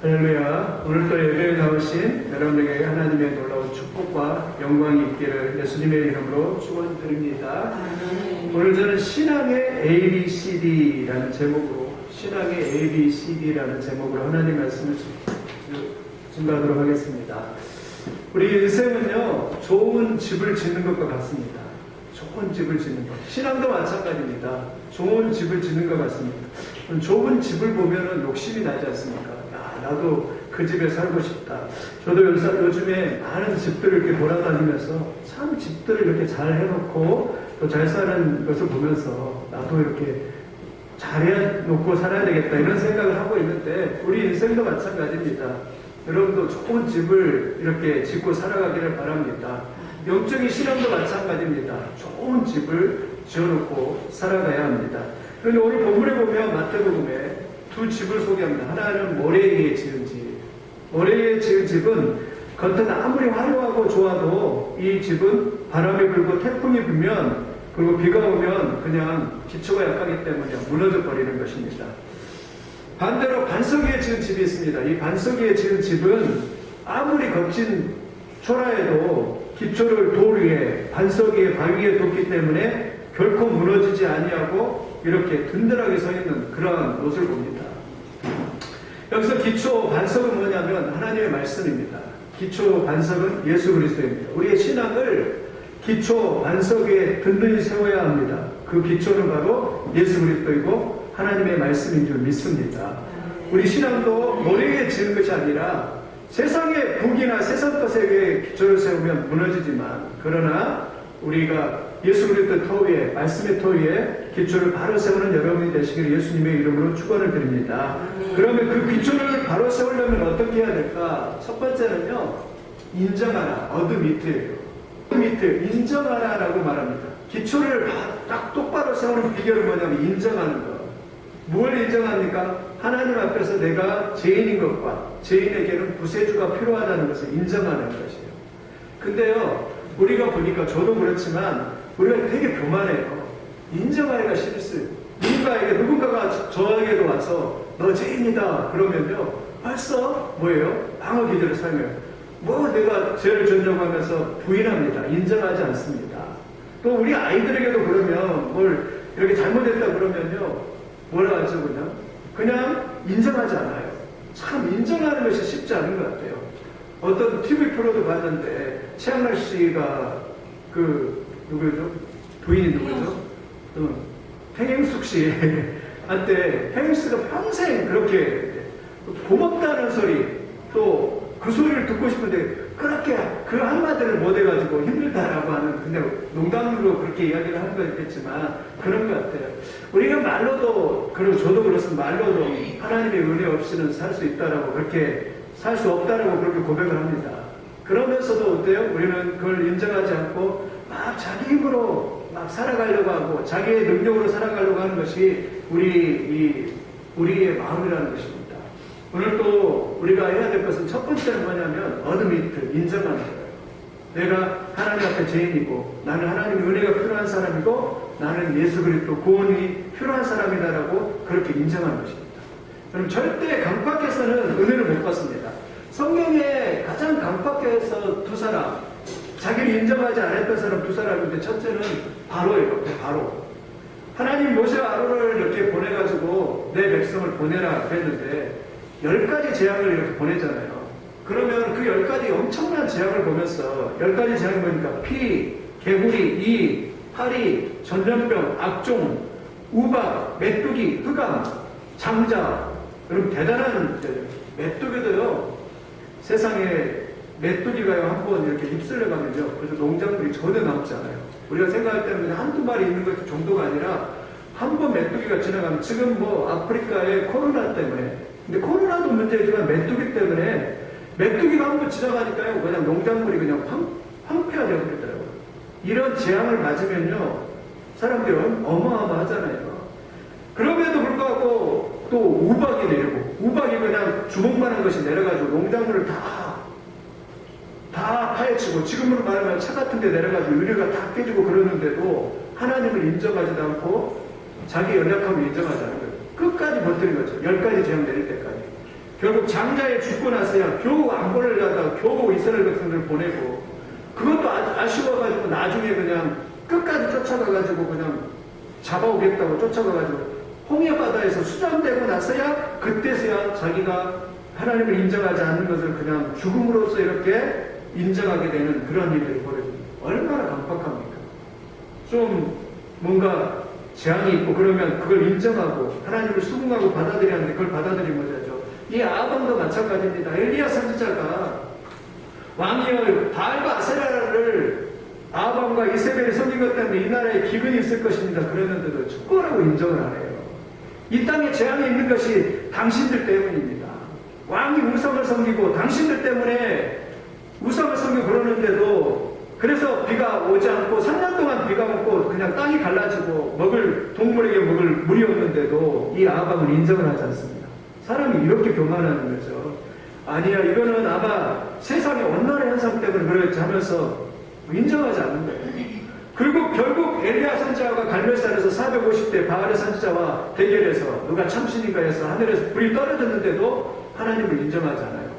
할렐루야. 오늘도 예배에 나오신 여러분에게 하나님의 놀라운 축복과 영광이 있기를 예수님의 이름으로 축원드립니다. 오늘 저는 신앙의 ABCD라는 제목으로 하나님 말씀을 증거하도록 하겠습니다. 우리 인생은요, 좋은 집을 짓는 것과 같습니다. 좋은 집을 짓는 것. 신앙도 마찬가지입니다. 좋은 집을 짓는 것 같습니다. 좋은 집을 보면은 욕심이 나지 않습니까? 나도 그 집에 살고 싶다. 저도 요즘에 많은 집들을 이렇게 돌아다니면서 참 집들을 이렇게 잘 해놓고 또 잘 사는 것을 보면서 나도 이렇게 잘 해놓고 살아야 되겠다 이런 생각을 하고 있는데 우리 인생도 마찬가지입니다. 여러분도 좋은 집을 이렇게 짓고 살아가기를 바랍니다. 영적인 신앙도 마찬가지입니다. 좋은 집을 지어놓고 살아가야 합니다. 그런데 오늘 본문에 보면 마태복음에 두 집을 소개합니다. 하나는 모래 위에 지은 집. 모래 위에 지은 집은 겉은 아무리 화려하고 좋아도 이 집은 바람이 불고 태풍이 불면 그리고 비가 오면 그냥 기초가 약하기 때문에 무너져 버리는 것입니다. 반대로 반석 위에 지은 집이 있습니다. 이 반석 위에 지은 집은 아무리 거친 초라해도 기초를 돌 위에 반석 위에 바위 위에 뒀기 때문에 결코 무너지지 아니하고 이렇게 든든하게 서 있는 그러한 모습을 봅니다. 여기서 기초 반석은 뭐냐면 하나님의 말씀입니다. 기초 반석은 예수 그리스도입니다. 우리의 신앙을 기초 반석 위에 든든히 세워야 합니다. 그 기초는 바로 예수 그리스도이고 하나님의 말씀인 줄 믿습니다. 우리 신앙도 모래 위에 지은 것이 아니라 세상의 북이나 세상 것에 위해 기초를 세우면 무너지지만 그러나 우리가 예수 그리스도의 터 위에 말씀의 터 위에 기초를 바로 세우는 여러분이 되시기를 예수님의 이름으로 축원을 드립니다. 그러면 그 기초를 바로 세우려면 어떻게 해야 될까? 첫 번째는요, 인정하라. 어드미트예요. 어드미트, 인정하라라고 말합니다. 기초를 딱 똑바로 세우는 비결은 뭐냐면 인정하는 것. 뭘 인정합니까? 하나님 앞에서 내가 죄인인 것과 죄인에게는 구세주가 필요하다는 것을 인정하는 것이에요. 근데요, 우리가 보니까 저도 그렇지만 우리가 되게 교만해요. 인정하기가 싫었어요. 누군가가 저에게도 와서 너 죄인이다 그러면요 벌써 뭐예요? 방어 기제를 사용해요. 내가 죄를 졌냐고 하면서 부인합니다. 인정하지 않습니다. 또 우리 아이들에게도 그러면 뭘 이렇게 잘못했다 그러면요 뭐라 하죠? 그냥 인정하지 않아요. 참 인정하는 것이 쉽지 않은 것 같아요. 어떤 TV 프로도 봤는데 최양락 씨가 누구죠? 부인이 누구죠? 팽행숙 씨한테 팽행숙가 평생 그렇게 고맙다는 소리 또 그 소리를 듣고 싶은데 그렇게 그 한마디를 못 해가지고 힘들다라고 하는 근데 농담으로 그렇게 이야기를 하는 거겠지만 그런 것 같아요. 우리가 말로도 그리고 저도 그렇습니다. 말로도 하나님의 은혜 없이는 살 수 있다라고 그렇게 살 수 없다라고 그렇게 고백을 합니다. 그러면서도 어때요? 우리는 그걸 인정하지 않고 막 자기 힘으로 막 살아가려고 하고 자기의 능력으로 살아가려고 하는 것이 우리의 마음이라는 것입니다. 오늘 또 우리가 해야 될 것은 첫 번째는 뭐냐면 어드미트, 인정하는 거예요. 내가 하나님 앞에 죄인이고 나는 하나님의 은혜가 필요한 사람이고 나는 예수 그리스도 구원이 필요한 사람이다라고 그렇게 인정하는 것입니다. 그럼 절대 강박해서는 은혜를 못 받습니다. 성경에 가장 강박해서 두 사람, 자기를 인정하지 않았던 사람 두 사람인데 첫째는 바로예요. 바로. 하나님 모세와 아론을 이렇게 보내가지고 내 백성을 보내라 그랬는데 10가지 재앙을 이렇게 보내잖아요. 그러면 그 10가지 엄청난 재앙을 보면서 10가지 재앙을 보니까 피, 개구리, 이, 파리, 전염병, 악종, 우박, 메뚜기, 흑암, 장자. 여러분 대단한 메뚜기도요. 세상에 메뚜기가요 한번 이렇게 휩쓸려 가면요. 그래서 농작물이 전혀 남지 않아요. 우리가 생각할 때는 그냥 한두 마리 있는 것 정도가 아니라 한 번 메뚜기가 지나가면 지금 아프리카의 코로나 때문에 근데 코로나도 문제지만 메뚜기 때문에 메뚜기가 한 번 지나가니까요. 그냥 농작물이 그냥 황폐하게 되더라고요. 이런 재앙을 맞으면요. 사람들이 어마어마하잖아요. 그럼에도 불구하고 또 우박이 내리고 우박이 그냥 주먹만한 것이 내려가지고 농작물을 다 파헤치고 지금으로 말하면 차 같은 데 내려가지고 유리가 다 깨지고 그러는데도 하나님을 인정하지도 않고 자기 연약함을 인정하지 않는 거예요. 끝까지 버티는 거죠. 10가지 재앙 내릴 때까지. 결국 장자에 죽고 나서야 겨우 안보를 하다가 겨우 이스라엘 백성들을 보내고, 그것도 아쉬워가지고 나중에 그냥 끝까지 쫓아가가지고 그냥 잡아오겠다고 쫓아가가지고 홍해 바다에서 수장되고 나서야 그때서야 자기가 하나님을 인정하지 않는 것을 그냥 죽음으로써 이렇게 인정하게 되는 그런 일들이 벌어집니다. 얼마나 강팍합니까? 좀 뭔가 재앙이 있고 그러면 그걸 인정하고 하나님을 수긍하고 받아들여야 하는데 그걸 받아들이면 못하죠. 이 아방도 마찬가지입니다. 엘리야 선지자가 왕이여 바알과 아세라를 아방과 이세벨이 섬긴 것 때문에 이 나라에 기근이 있을 것입니다. 그랬는데도 축구라고 인정을 안 해요. 이 땅에 재앙이 있는 것이 당신들 때문입니다. 왕이 우상을 섬기고 당신들 때문에 우상을 섬기고 그러는데도, 그래서 비가 오지 않고 3년 동안 비가 없고 그냥 땅이 갈라지고 동물에게 먹을 물이 없는데도 이 아방을 인정을 하지 않습니다. 사람이 이렇게 교만하는 거죠. 아니야, 이거는 아마 세상의 온난화 현상 때문에 그렇지 하면서 인정하지 않는 거예요. 그리고 결국 엘리야 선지자가 갈멜산에서 450대 바알의 선지자와 대결해서 누가 참신인가 해서 하늘에서 불이 떨어졌는데도 하나님을 인정하지 않아요.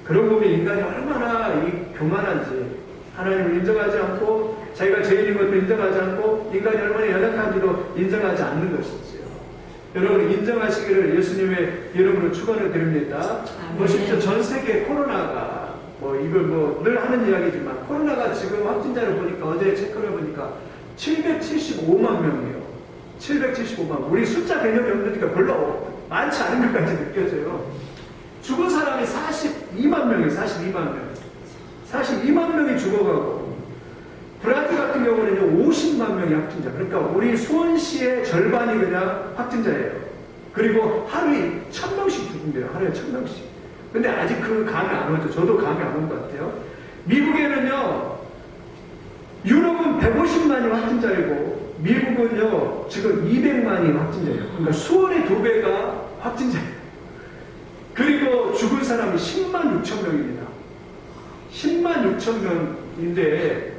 그러고 보면 인간이 얼마나 교만한지, 하나님을 인정하지 않고 자기가 죄인인 것도 인정하지 않고 인간이 얼마나 연약한지도 인정하지 않는 것이지요. 여러분, 인정하시기를 예수님의 이름으로 축원을 드립니다. 보십시오. 전 세계 코로나가 이걸 늘 하는 이야기지만 코로나가 지금 확진자를 보니까 어제 체크를 해보니까 775만 명이에요. 775만. 우리 숫자 개념이 없으니까 별로 많지 않은 것까지 느껴져요. 죽은 사람이 42만 명이에요. 42만 명. 42만 명이 죽어가고, 브라질 같은 경우는 50만 명이 확진자. 그러니까 우리 수원시의 절반이 그냥 확진자예요. 그리고 하루에 1000명씩 죽는데요. 하루에 1000명씩. 근데 아직 그 감이 안 오죠. 저도 감이 안 온 것 같아요. 미국에는요, 유럽은 150만이 확진자이고, 미국은요, 지금 200만이 확진자예요. 그러니까 수원의 2배가 확진자예요. 그리고 죽은 사람이 10만 6천 명입니다. 10만 6천 명인데,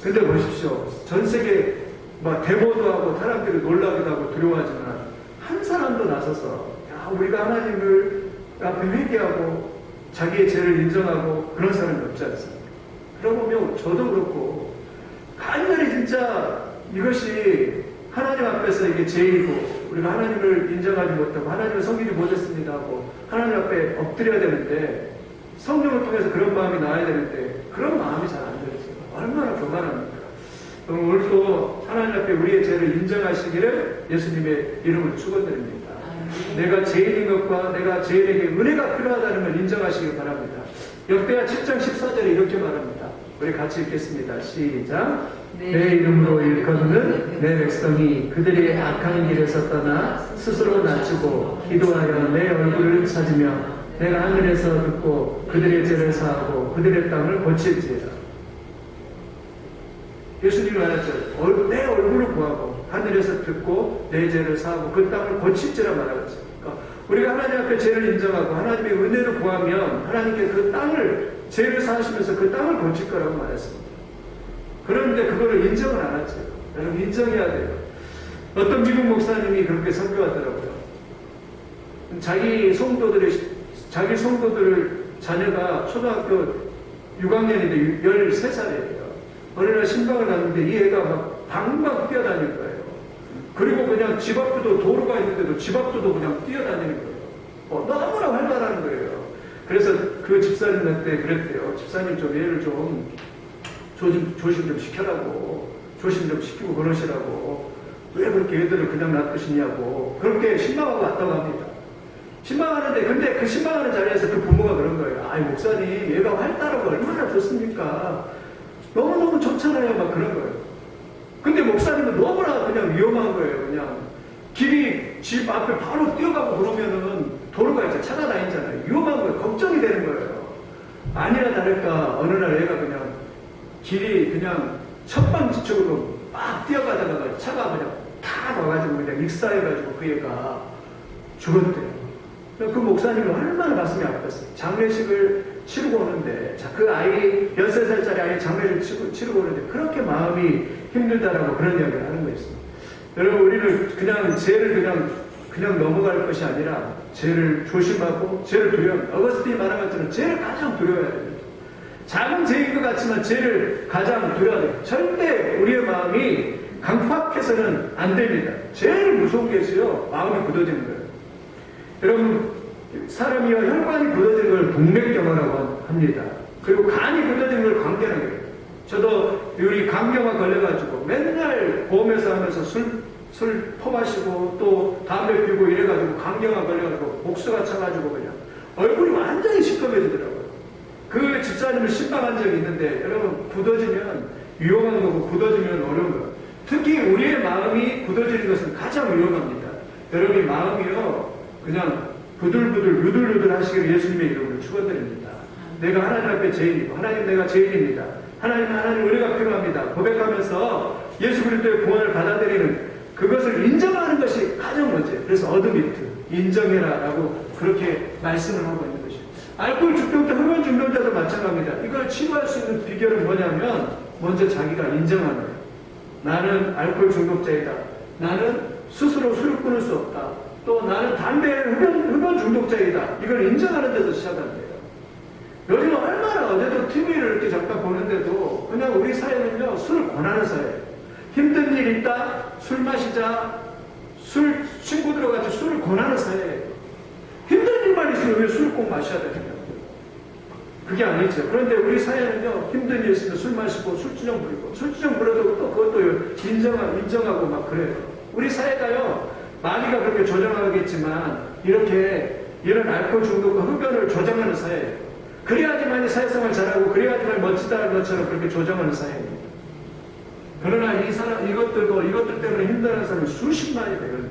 근데 보십시오. 전 세계 대보도 하고 사람들이 놀라기도 하고 두려워하지만 한 사람도 나서서 우리가 하나님을 앞에 회개하고 자기의 죄를 인정하고 그런 사람이 없지 않습니까? 그러고 보면 저도 그렇고 간절히 진짜 이것이 하나님 앞에서 이게 죄이고 우리가 하나님을 인정하지 못하고 하나님을 섬기지 못했습니다 하고 하나님 앞에 엎드려야 되는데, 성령을 통해서 그런 마음이 나와야 되는데 그런 마음이 잘 안 들어요. 얼마나 교만합니까? 오늘도 하나님 앞에 우리의 죄를 인정하시기를 예수님의 이름으로 축원드립니다. 내가 죄인인 것과 내가 죄인에게 은혜가 필요하다는 걸 인정하시기 바랍니다. 역대하 7장 14절에 이렇게 말합니다. 우리 같이 읽겠습니다. 시작. 내 이름으로 일컫는 내 백성이 그들의 악한 길에서 떠나 스스로 낮추고 기도하여 내 얼굴을 찾으며 내가 하늘에서 듣고 그들의 죄를 사하고 그들의 땅을 고칠지어다. 예수님이 말했죠. 내 얼굴을 구하고 하늘에서 듣고 내 죄를 사하고 그 땅을 고칠지라 말하죠. 그러니까 우리가 하나님 앞에 죄를 인정하고 하나님의 은혜를 구하면 하나님께 그 땅을, 죄를 사하시면서 그 땅을 고칠 거라고 말했습니다. 그런데 그거를 인정을 안 하죠. 여러분, 인정해야 돼요. 어떤 미국 목사님이 그렇게 설교하더라고요. 자기 성도들을 자녀가 초등학교 6학년인데 13살이에요. 어느 날 신방을 갔는데 이 애가 막 방방 뛰어다닐 거예요. 그리고 그냥 집 앞에도 도로가 있는데도 집 앞도 그냥 뛰어다니는 거예요. 너무나 활발한 거예요. 그래서 그 집사님한테 그랬대요. 집사님 좀 얘를 좀 조심 좀 시켜라고. 조심 좀 시키고 그러시라고. 왜 그렇게 애들을 그냥 놔두시냐고. 그렇게 신방하고 왔다고 합니다. 신방하는데, 근데 그 신방하는 자리에서 그 부모가 그런 거예요. 아이, 목사님, 얘가 활달하고 얼마나 좋습니까? 너무너무 좋잖아요. 막 그런 거예요. 근데 목사님은 너무나 그냥 위험한 거예요. 그냥 길이 집 앞에 바로 뛰어가고 그러면은 도로가 이제 차가 다니잖아요. 위험한 거예요. 걱정이 되는 거예요. 아니나 다를까 어느 날 얘가 그냥 길이 그냥 천방지축으로 막 뛰어가다가 차가 그냥 탁 와가지고 그냥 익사해가지고 그 애가 죽었대요. 그 목사님이 얼마나 가슴이 아팠어요. 장례식을 치르고 오는데, 그 아이, 13살짜리 아이 장례를 치르고 오는데, 그렇게 마음이 힘들다라고 그런 이야기를 하는 거 있습니다. 여러분, 우리는 그냥 죄를 그냥 넘어갈 것이 아니라, 죄를 조심하고 죄를 두려워합니다. 어거스틴이 말한 것처럼 죄를 가장 두려워해야 됩니다. 작은 죄인 것 같지만 죄를 가장 두려워해야 됩니다. 절대 우리의 마음이 강팍해서는 안 됩니다. 제일 무서운 게요, 마음이 굳어지는 거예요. 여러분, 사람이요, 혈관이 굳어지는 걸 동맥경화라고 합니다. 그리고 간이 굳어지는 걸 관계라고 해요. 저도 우리 간경화 걸려가지고 맨날 보험회사 하면서 술 퍼마시고 또 담배 피우고 이래가지고 간경화 걸려가지고 복수가 차가지고 그냥 얼굴이 완전히 시커매지더라고요. 그 집사님을 신방한 적이 있는데 여러분, 굳어지면 위험한 거고 굳어지면 어려운 거예요. 특히 우리의 마음이 굳어지는 것은 가장 위험합니다. 여러분이 마음이요, 그냥 부들부들 누들누들 하시기를 예수님의 이름으로 축원드립니다. 내가 하나님 앞에 죄인이고 하나님 내가 죄인입니다. 하나님 은혜가 필요합니다. 고백하면서 예수 그리스도의 구원을 받아들이는 그것을 인정하는 것이 가장 먼저예요. 그래서 어드미트, 인정해라라고 그렇게 말씀을 하고 있는 것이에요. 알코올 중독자, 흡연 중독자도 마찬가지입니다. 이걸 치료할 수 있는 비결은 뭐냐면 먼저 자기가 인정하는 거예요. 나는 알코올 중독자이다. 나는 스스로 술을 끊을 수 없다. 또 나는 흡연 중독자이다. 이걸 인정하는 데서 시작합니다. 요즘 얼마나 어제도 TV를 이렇게 잠깐 보는데도 그냥 우리 사회는요, 술을 권하는 사회예요. 힘든 일 있다, 술 마시자, 친구들과 같이 술을 권하는 사회예요. 힘든 일만 있으면 왜 술을 꼭 마셔야 됩니까? 그게 아니죠. 그런데 우리 사회는요, 힘든 일 있으면 술 마시고 술주정 부리고, 술주정 부려도 또 그것도 인정하고 막 그래요. 우리 사회가요, 많이가 그렇게 조정하겠지만, 이런 알코올 중독과 흡연을 조정하는 사회예요. 그래야지만 사회생활 잘하고, 그래야지만 멋지다는 것처럼 그렇게 조정하는 사회입니다. 그러나 이것들 때문에 힘들어하는 사람이 수십만이 되는데,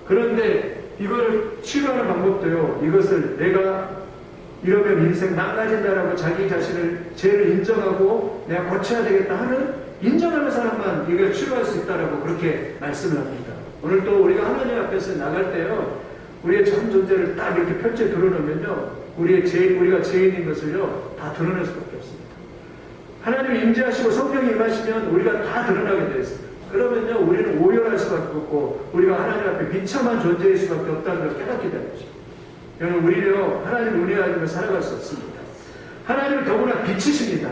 그런데 이거를 치료하는 방법도요, 이것을 내가 이러면 인생 망가진다라고 자기 자신을 죄를 인정하고 내가 고쳐야 되겠다 하는 인정하는 사람만 이걸 치료할 수 있다라고 그렇게 말씀을 합니다. 오늘 또 우리가 하나님 앞에서 나갈 때요, 우리의 전 존재를 딱 이렇게 펼쳐 드러내면요, 우리가 죄인인 것을요 다 드러낼 수밖에 없습니다. 하나님이 임재하시고 성령이 임하시면 우리가 다 드러나게 되어 있습니다. 그러면요, 우리는 오열할 수밖에 없고 우리가 하나님 앞에 비참한 존재일 수밖에 없다는 걸 깨닫게 되는 것입니다. 여러분, 우리요, 하나님 은혜하시면 살아갈 수 없습니다. 하나님은 더구나 빛이십니다.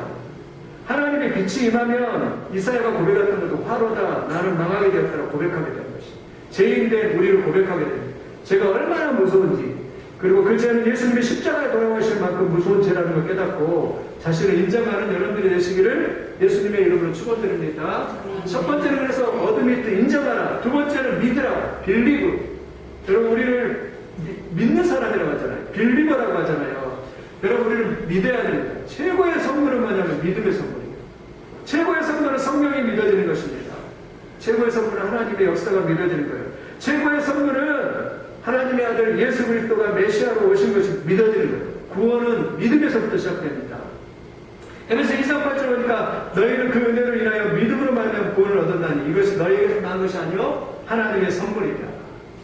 하나님의 빛이 임하면 이사야가 고백했던 것도 화로다, 나는 망하게 되었다고 고백하게 되는 것입니다. 죄인된 우리를 고백하게 됩니다. 제가 얼마나 무서운지, 그리고 그 죄는 예수님이 십자가에 돌아가실 만큼 무서운 죄라는 걸 깨닫고 자신을 인정하는 여러분들이 되시기를 예수님의 이름으로 축원드립니다. 첫 번째는 그래서 어드미트, 인정하라. 두 번째는 믿으라, 빌리브. 여러분, 우리를 믿는 사람이라고 하잖아요. 빌리버라고 하잖아요. 여러분, 우리를 믿어야 됩니다. 최고의 선물은 뭐냐면 믿음의 선물이에요. 최고의 선물은 성령이 믿어지는 것입니다. 최고의 선물은 하나님의 역사가 믿어지는 거예요. 최고의 선물은 하나님의 아들 예수 그리스도가 메시아로 오신 것이 믿어지는 거예요. 구원은 믿음에서부터 시작됩니다. 그래서 2장 8절 보니까 너희는 그 은혜로 인하여 믿음으로 말미암아 구원을 얻었나니 이것이 너희에게서 난 것이 아니요 하나님의 선물이다.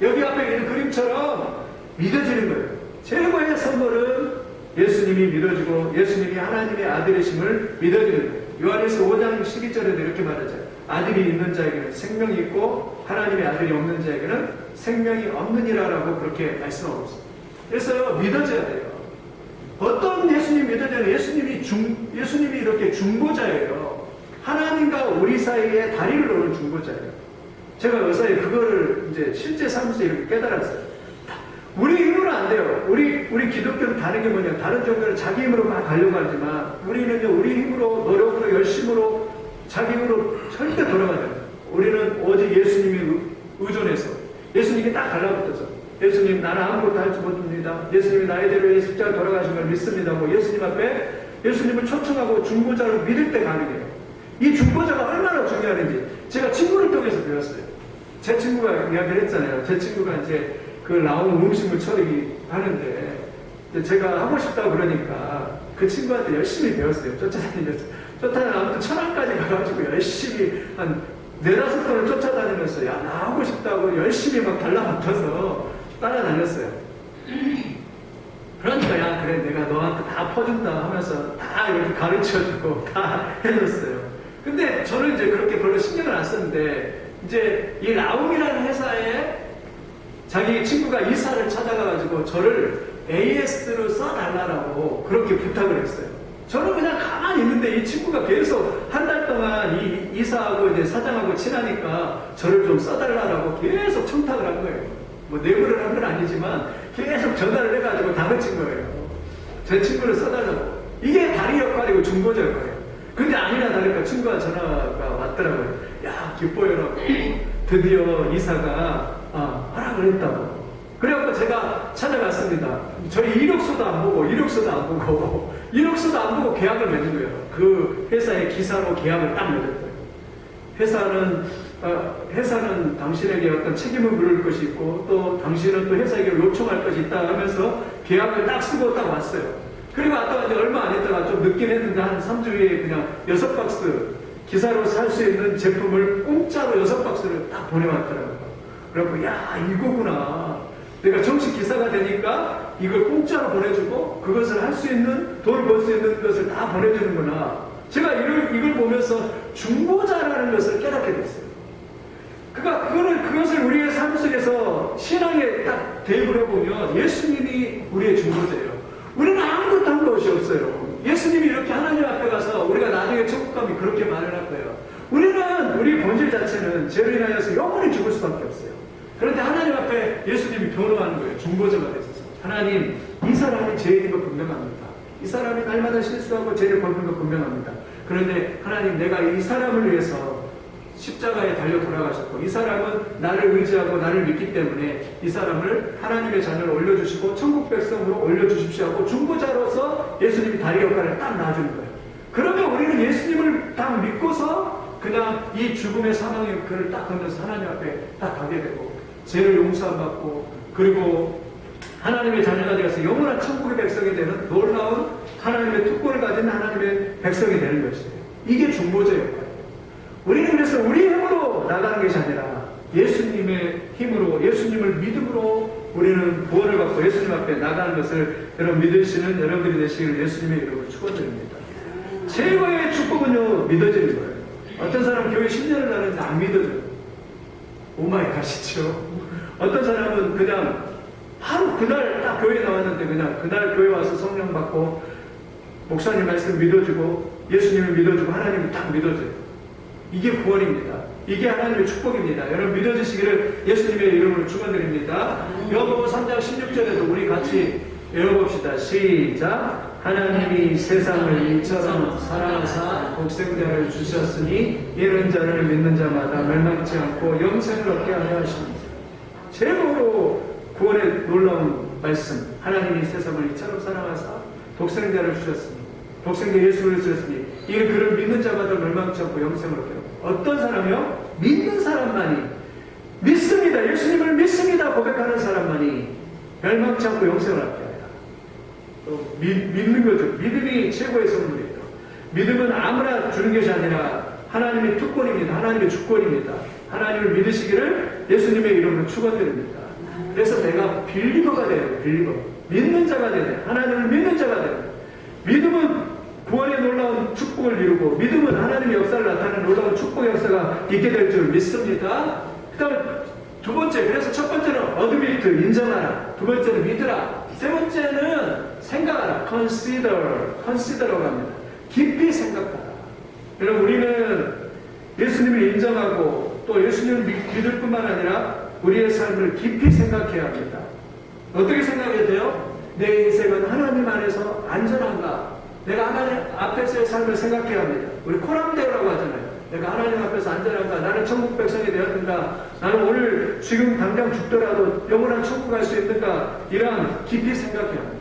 여기 앞에 있는 그림처럼 믿어지는 거예요. 최고의 선물은 예수님이 믿어지고 예수님이 하나님의 아들이심을 믿어지는 거예요. 요한일서 5장 12절에도 이렇게 말하죠. 아들이 있는 자에게는 생명이 있고 하나님의 아들이 없는 자에게는 생명이 없느니라라고 그렇게 말씀하고 있습니다. 그래서 믿어져야 돼요. 어떤 예수님 믿어져야 예수님이 이렇게 중보자예요. 하나님과 우리 사이에 다리를 놓는 중보자예요. 제가 의사에 그거를 이제 실제 삶에서 이렇게 깨달았어요. 우리 힘으로 안 돼요. 우리 기독교는 다른 게 뭐냐. 다른 종교는 자기 힘으로 막 가려고 하지만 우리는요, 우리 힘으로, 노력으로, 열심으로, 자기 힘으로 절대 돌아가지 않아요. 우리는 오직 예수님이 의존해서, 예수님이 딱 달라붙어서, 예수님, 나는 아무것도 할 줄 모릅니다. 예수님이 나의 대로 십자가 돌아가신 걸 믿습니다. 고 예수님 앞에 예수님을 초청하고 중보자로 믿을 때 가능해요. 이 중보자가 얼마나 중요한지 제가 친구를 통해서 배웠어요. 제 친구가 이야기를 했잖아요. 제 친구가 이제 그 나온 음식물 처리 하는데 제가 하고 싶다고 그러니까 그 친구한테 열심히 배웠어요. 쫓아다니면서. 아무튼 천안까지 가가지고 열심히 한 4-5번을 쫓아다니면서 야, 나 하고 싶다고 열심히 막 달라붙어서 따라다녔어요. 그러니까 야, 그래, 내가 너한테 다 퍼준다 하면서 다 이렇게 가르쳐주고 다 해줬어요. 근데 저는 이제 그렇게 별로 신경을 안 썼는데 이제 이 라움이라는 회사에 자기 친구가 이사를 찾아가가지고 저를 AS로 써달라고 그렇게 부탁을 했어요. 저는 그냥 가만히 있는데 이 친구가 계속 한 달 동안 이 이사하고 이제 사장하고 친하니까 저를 좀 써달라고 계속 청탁을 한 거예요. 뭐 내부를 한 건 아니지만 계속 전화를 해가지고 다그친 거예요. 제 친구를 써달라고. 이게 다리 역할이고 중보자 역할이에요. 근데 아니나 다를까 친구가 전화가 왔더라고요. 야, 기뻐요라고. 드디어 이사가 허락을 했다고. 그래갖고 제가 찾아갔습니다. 저희 이력서도 안 보고 계약을 맺은 거예요. 그 회사의 기사로 계약을 딱 맺었어요. 회사는 당신에게 어떤 책임을 물을 것이 있고 또 당신은 또 회사에게 요청할 것이 있다 하면서 계약을 딱 쓰고 딱 왔어요. 그리고 왔다가 이제 얼마 안 있다가 좀 늦긴 했는데 한 3주 후에 그냥 6박스 기사로 살 수 있는 제품을 공짜로 6박스를 딱 보내왔더라고요. 그래갖고 야, 이거구나. 내가 정식 기사가 되니까 이걸 공짜로 보내주고 그것을 할 수 있는, 돈을 벌 수 있는 것을 다 보내주는구나. 제가 이걸 보면서 중보자라는 것을 깨닫게 됐어요. 그것을 우리의 삶 속에서 신앙에 딱 대입을 해보면 예수님이 우리의 중보자예요. 우리는 아무것도 한 것이 없어요. 예수님이 이렇게 하나님 앞에 가서 우리가 나중에 천국 가면 그렇게 말을 할 거예요. 우리 본질 자체는 죄로 인하여서 영원히 죽을 수밖에 없어요. 그런데 하나님 앞에 예수님이 변호하는 거예요. 중보자가 되셔서. 하나님, 이 사람이 죄인인 거 분명합니다. 이 사람이 날마다 실수하고 죄를 범는 거 분명합니다. 그런데 하나님, 내가 이 사람을 위해서 십자가에 달려 돌아가셨고 이 사람은 나를 의지하고 나를 믿기 때문에 이 사람을 하나님의 자녀로 올려주시고 천국 백성으로 올려주십시오 하고 중보자로서 예수님이 다리 역할을 딱 놔주는 거예요. 그러면 우리는 예수님을 딱 믿고서 그냥 이 죽음의 사망의 길을 딱 건너서 하나님 앞에 딱 가게 되고 죄를 용서함 받고 그리고 하나님의 자녀가 되어서 영원한 천국의 백성이 되는 놀라운 하나님의 특권을 가진 하나님의 백성이 되는 것이에요. 이게 중보자 역할이에요. 우리는 그래서 우리 힘으로 나가는 것이 아니라 예수님의 힘으로, 예수님을 믿음으로 우리는 구원을 받고 예수님 앞에 나가는 것을 여러분 믿으시는 여러분들이 되시기를 예수님의 이름으로 축원드립니다. 최고의 축복은요, 믿어지는 거예요. 어떤 사람은 교회 10년을 다녔는데 안 믿어져요. 오마이갓이죠. 어떤 사람은 그냥 하루 그날 딱 교회에 나왔는데 그냥 그날 교회 와서 성령 받고 목사님 말씀 믿어주고 예수님을 믿어주고 하나님을 딱 믿어줘요. 이게 구원입니다. 이게 하나님의 축복입니다. 여러분 믿어주시기를 예수님의 이름으로 축원드립니다. 요한복음 3장 16절에도 우리 같이 외워봅시다. 시작. 하나님이 세상을 이처럼 사랑하사 독생자를 주셨으니 이런 자를 믿는 자마다 멸망치 않고 영생을 얻게 하려 하십니다. 최고로 구원의 놀라운 말씀. 하나님이 세상을 이처럼 사랑하사 독생자를 주셨으니 독생자 예수를 주셨으니 이를 그를 믿는 자마다 멸망치 않고 영생을 얻게 합니다. 어떤 사람이요? 믿는 사람만이 믿습니다. 예수님을 믿습니다. 고백하는 사람만이 멸망치 않고 영생을 얻게 합니다. 믿는 거죠. 믿음이 최고의 선물이에요. 믿음은 아무나 주는 것이 아니라 하나님의 특권입니다. 하나님의 주권입니다. 하나님을 믿으시기를 예수님의 이름으로 축원드립니다. 그래서 내가 빌리버가 돼요. 빌리버. 믿는 자가 되네. 하나님을 믿는 자가 되네. 믿음은 구원의 놀라운 축복을 이루고 믿음은 하나님의 역사를 나타내는 놀라운 축복의 역사가 있게 될 줄 믿습니다. 그 다음에 두 번째, 그래서 첫 번째는 어드미트, 인정하라. 두 번째는 믿으라. 세 번째는 생각하라. consider라고 합니다. 깊이 생각하라. 여러분 우리는 예수님을 인정하고 또 예수님을 믿을 뿐만 아니라 우리의 삶을 깊이 생각해야 합니다. 어떻게 생각해야 돼요? 내 인생은 하나님 안에서 안전한가? 내가 하나님 앞에서의 삶을 생각해야 합니다. 우리 코람데오라고 하잖아요. 내가 하나님 앞에서 안전한가? 나는 천국 백성이 되었는가? 나는 오늘 지금 당장 죽더라도 영원한 천국 갈 수 있는가? 이러한 깊이 생각해야 합니다.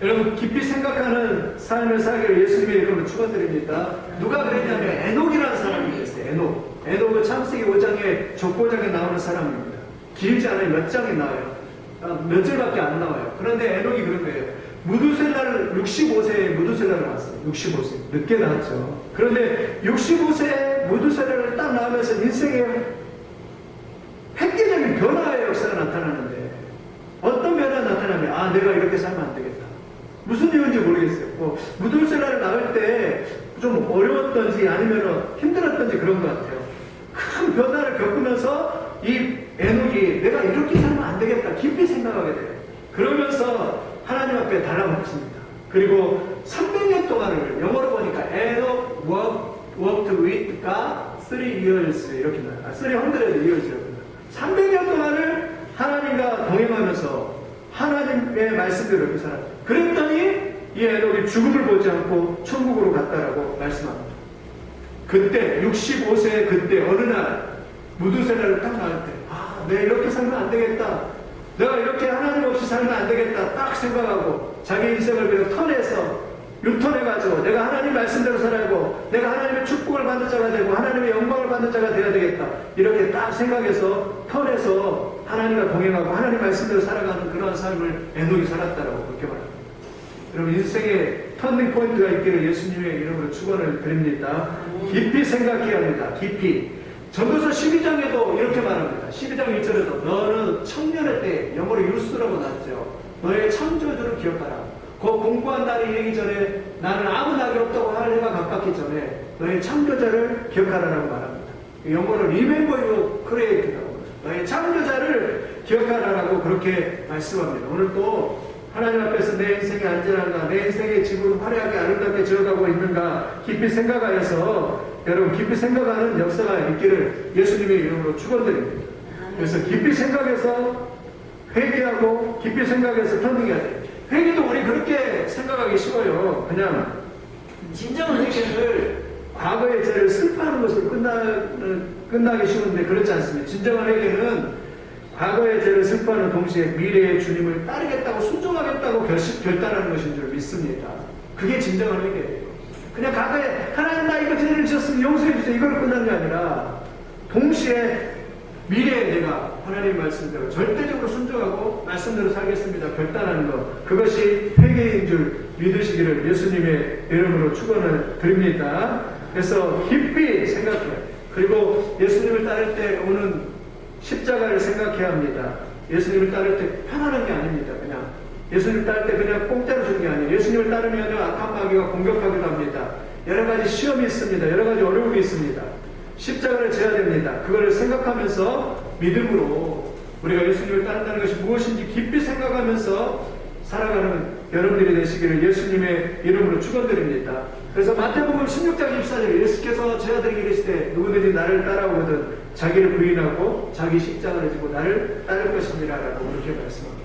여러분 깊이 생각하는 삶을 살기를 예수님의 이름으로 축원드립니다. 누가 그랬냐면 에녹이라는 사람이 있어요. 에녹은 창세기 5장에 족보장에 나오는 사람입니다. 길지 않아요. 몇 장이 나와요. 몇 절밖에 안 나와요. 그런데 에녹이 그런 거예요. 무두셀라를 65세에 무두셀라를 낳았어요. 65세 늦게 낳았죠. 그런데 65세에 무두셀라를 딱 낳으면서 인생의 획기적인 변화의 역사가 나타나는데 어떤 변화가 나타나면 내가 이렇게 살면 안 되겠다. 무슨 이유인지 모르겠어요. 무두셀라를 낳을 때 좀 어려웠던지 아니면 힘들었던지 그런 것 같아요. 큰 변화를 겪으면서 이 에녹이 내가 이렇게 살면 안 되겠다 깊이 생각하게 돼요. 그러면서 하나님 앞에 달라붙습니다. 그리고 300년 동안을 영어로 보니까 에녹 worked with God 3 years 이렇게 나와요. 300 years 300년 동안을 하나님과 동행하면서 하나님의 말씀대로 이렇게 살았어요. 그랬더니 이 에녹이 죽음을 보지 않고 천국으로 갔다라고 말씀합니다. 그때 65세 그때 어느 날 무두세라를 딱 나올 때 내가 이렇게 살면 안 되겠다. 내가 이렇게 하나님 없이 살면 안 되겠다. 딱 생각하고 자기 인생을 그냥 턴해서 유턴해가지고 내가 하나님 말씀대로 살아야고 내가 하나님의 축복을 받는 자가 되고 하나님의 영광을 받는 자가 되어야 되겠다. 이렇게 딱 생각해서 턴해서 하나님과 동행하고 하나님 말씀대로 살아가는 그런 삶을 에녹이 살았다라고 그렇게 말합니다. 여러분 인생에 터닝 포인트가 있기를 예수님의 이름으로 축원을 드립니다. 깊이 생각해야 합니다. 깊이. 전도서 12장에도 이렇게 말합니다. 12장 1절에도 너는 청년의 때 영어로 유스라고 나왔죠. 너의 창조주를 기억하라. 그 공부한 날이 이르기 전에 나는 아무 낙이 없다고 할 해가 가깝기 전에 너의 창조자를 기억하라라고 말합니다. 영어로 Remember your Creator라고 너의 창조자를 기억하라라고 그렇게 말씀합니다. 오늘 또 하나님 앞에서 내 인생이 안전한가, 내 인생의 집은 화려하게 아름답게 지어가고 있는가 깊이 생각하여서 여러분 깊이 생각하는 역사가 있기를 예수님의 이름으로 축원드립니다. 그래서 깊이 생각해서 회개하고 깊이 생각해서 터닝해야 돼요. 회개도 우리 그렇게 생각하기 쉬워요. 그냥 진정한 회개를 과거의 죄를 슬퍼하는 것으로 끝나기 쉬운데 그렇지 않습니다. 진정한 회개는 과거의 죄를 슬퍼하는 동시에 미래의 주님을 따르겠다고 순종하겠다고 결단하는 것인 줄 믿습니다. 그게 진정한 회개예요. 그냥 과거에 하나님 나 이거 죄를 지었으면 용서해 주세요 이걸 끝난 게 아니라 동시에 미래에 내가 하나님 말씀대로 절대적으로 순종하고 말씀대로 살겠습니다 결단하는 것 그것이 회개인 줄 믿으시기를 예수님의 이름으로 축원을 드립니다. 그래서 깊이 생각해요. 그리고 예수님을 따를 때 오는 십자가를 생각해야 합니다. 예수님을 따를 때 편안한 게 아닙니다. 그냥 예수님을 따를 때 그냥 공짜로 주는 게 아니에요. 예수님을 따르면 악한 마귀가 공격하기도 합니다. 여러 가지 시험이 있습니다. 여러 가지 어려움이 있습니다. 십자가를 져야 됩니다. 그거를 생각하면서 믿음으로 우리가 예수님을 따른다는 것이 무엇인지 깊이 생각하면서 살아가는 여러분들이 되시기를 예수님의 이름으로 축원드립니다. 그래서 마태복음 16장 24절에 예수께서 제 아들에게 이르시되 누구든지 나를 따라오거든 자기를 부인하고 자기 십자가를 지고 나를 따를 것이니라 라고 그렇게 말씀합니다.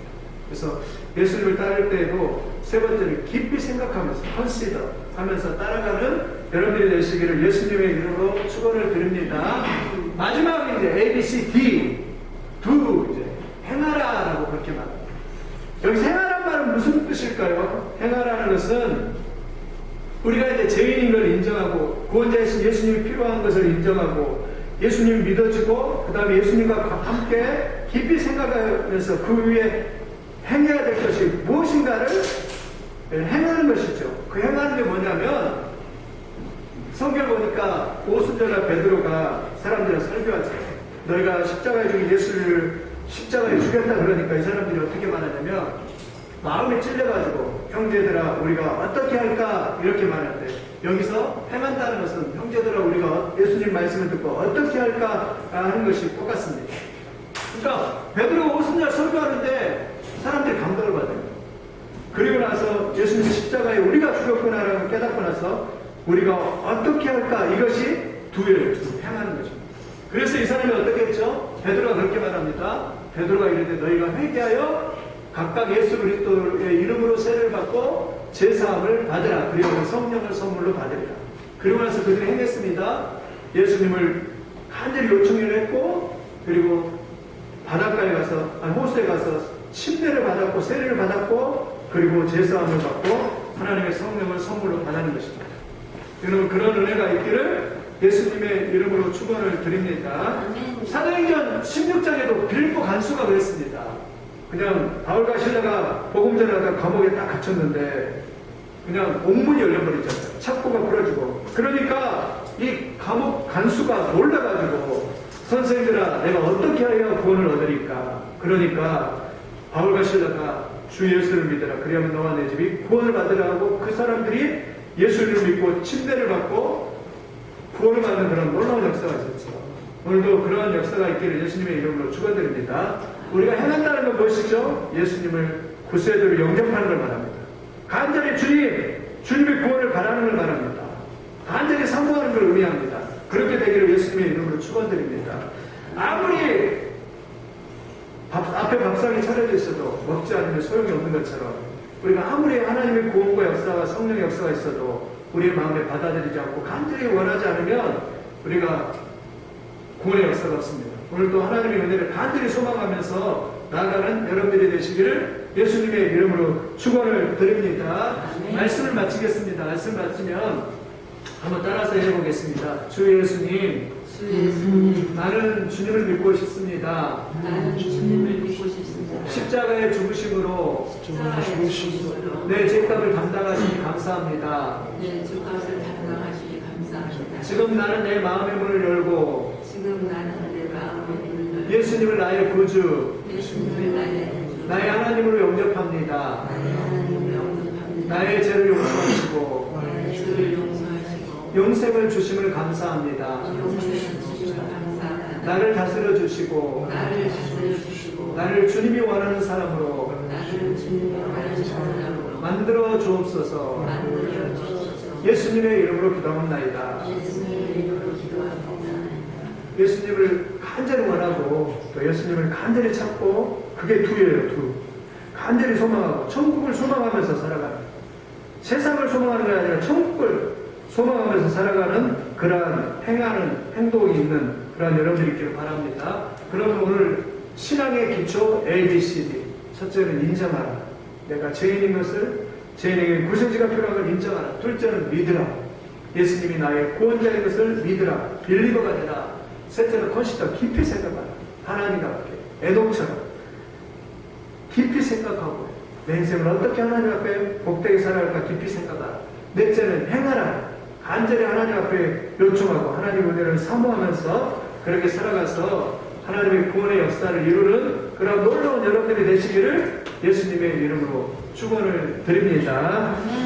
그래서 예수님을 따를 때에도 세 번째는 깊이 생각하면서 컨시더 하면서 따라가는 여러분들이 되시기를 예수님의 이름으로 축원을 드립니다. 마지막 이제 A, B, C, D do 이제 행하라 라고 그렇게 말합니다. 여기서 행하라는 말은 무슨 뜻일까요? 행하라는 것은 우리가 이제 죄인인 걸 인정하고 구원자이신 예수님이 필요한 것을 인정하고 예수님을 믿어지고 그 다음에 예수님과 함께 깊이 생각하면서 그 위에 행해야 될 것이 무엇인가를 행하는 것이죠. 그 행하는 게 뭐냐면 성경 보니까 오순절날 베드로가 사람들을 설교하죠. 너희가 십자가에 죽인 예수를 십자가에 죽였다 그러니까 이 사람들이 어떻게 말하냐면 마음이 찔려가지고 형제들아 우리가 어떻게 할까 이렇게 말하는데 여기서 행한다는 것은 형제들아 우리가 예수님 말씀을 듣고 어떻게 할까 하는 것이 똑같습니다. 그러니까 베드로가 오순절 설교하는데 사람들이 감동을 받아요. 그리고 나서 예수님 십자가에 우리가 죽였구나라고 깨닫고 나서 우리가 어떻게 할까 이것이 두예요. 행하는 것입니다. 그래서 이 사람이 어떻게 했죠? 베드로가 그렇게 말합니다. 베드로가 이르되 너희가 회개하여 각각 예수 그리스도의 이름으로 세례를 받고 제사함을 받으라. 그리고 성령을 선물로 받으리라. 그리고 나서 그들이 행했습니다. 예수님을 간절히 요청을 했고 그리고 바닷가에 가서 호수에 가서 침례를 받았고 세례를 받았고 그리고 제사함을 받고 하나님의 성령을 선물로 받는 것입니다. 여러분 그런 은혜가 있기를 예수님의 이름으로 축원을 드립니다. 사도행전 16장에도 빌보 간수가 그랬습니다. 그냥 바울과 실라가 복음 전하다가 감옥에 딱 갇혔는데 그냥 옥문이 열려버리잖아요. 창고가 부러지고 그러니까 이 감옥 간수가 놀라가지고 선생들아 내가 어떻게 하여 구원을 얻으리까. 그러니까 바울과 실라가 주 예수를 믿으라 그리하면 너와 내 집이 구원을 받으라 하고 그 사람들이 예수를 믿고 침례를 받고 구원을 받는 그런 놀라운 역사가 있었죠. 오늘도 그러한 역사가 있기를 예수님의 이름으로 축원드립니다. 우리가 행한다는 건 무엇이죠? 예수님을 구세주로 영접하는 걸 말합니다. 간절히 주님의 구원을 바라는 걸 말합니다. 간절히 사모하는 걸 의미합니다. 그렇게 되기를 예수님의 이름으로 축원드립니다. 아무리 앞에 밥상이 차려져 있어도 먹지 않으면 소용이 없는 것처럼 우리가 아무리 하나님의 구원과 역사와 성령의 역사가 있어도 우리의 마음에 받아들이지 않고 간절히 원하지 않으면 우리가 구원의 역사가 없습니다. 오늘도 하나님의 은혜를 간절히 소망하면서 나아가는 여러분들이 되시기를 예수님의 이름으로 축원을 드립니다. 말씀을 마치겠습니다. 말씀 마치면 한번 따라서 해보겠습니다. 주 예수님, 나는 주님을 믿고 싶습니다. 십자가의 죽으심으로 내 죄값을 담당하시니 감사합니다. 지금 나는 내 마음의 문을 열고 예수님을 나의 구주, 나의 하나님으로 영접합니다. 나의 죄를 용서하시고 영생을 주심을 감사합니다. 나를 다스려 주시고 나를 주님이 원하는 사람으로 만들어 주옵소서. 예수님의 이름으로 기도합나이다. 예수님을 간절히 원하고 또 예수님을 간절히 찾고 그게 두예요. 두. 간절히 소망하고 천국을 소망하면서 살아가는, 세상을 소망하는 게 아니라 천국을 소망하면서 살아가는 그러한 행하는 행동이 있는 그러한 여러분들이 있기를 바랍니다. 그러면 오늘 신앙의 기초 ABCD. 첫째는 인정하라. 내가 죄인인 것을, 죄인에게 구세주가 필요한 걸 인정하라. 둘째는 믿으라. 예수님이 나의 구원자인 것을 믿으라. 빌리버가 되라. 셋째는 컨시더. 깊이 생각하라. 하나님과 함께 애동처럼 깊이 생각하고 내 인생을 어떻게 하나님 앞에 복되게 살아갈까 깊이 생각하라. 넷째는 행하라. 간절히 하나님 앞에 요청하고 하나님 은혜를 사모하면서 그렇게 살아가서 하나님의 구원의 역사를 이루는 그런 놀라운 여러분들이 되시기를 예수님의 이름으로 축원을 드립니다.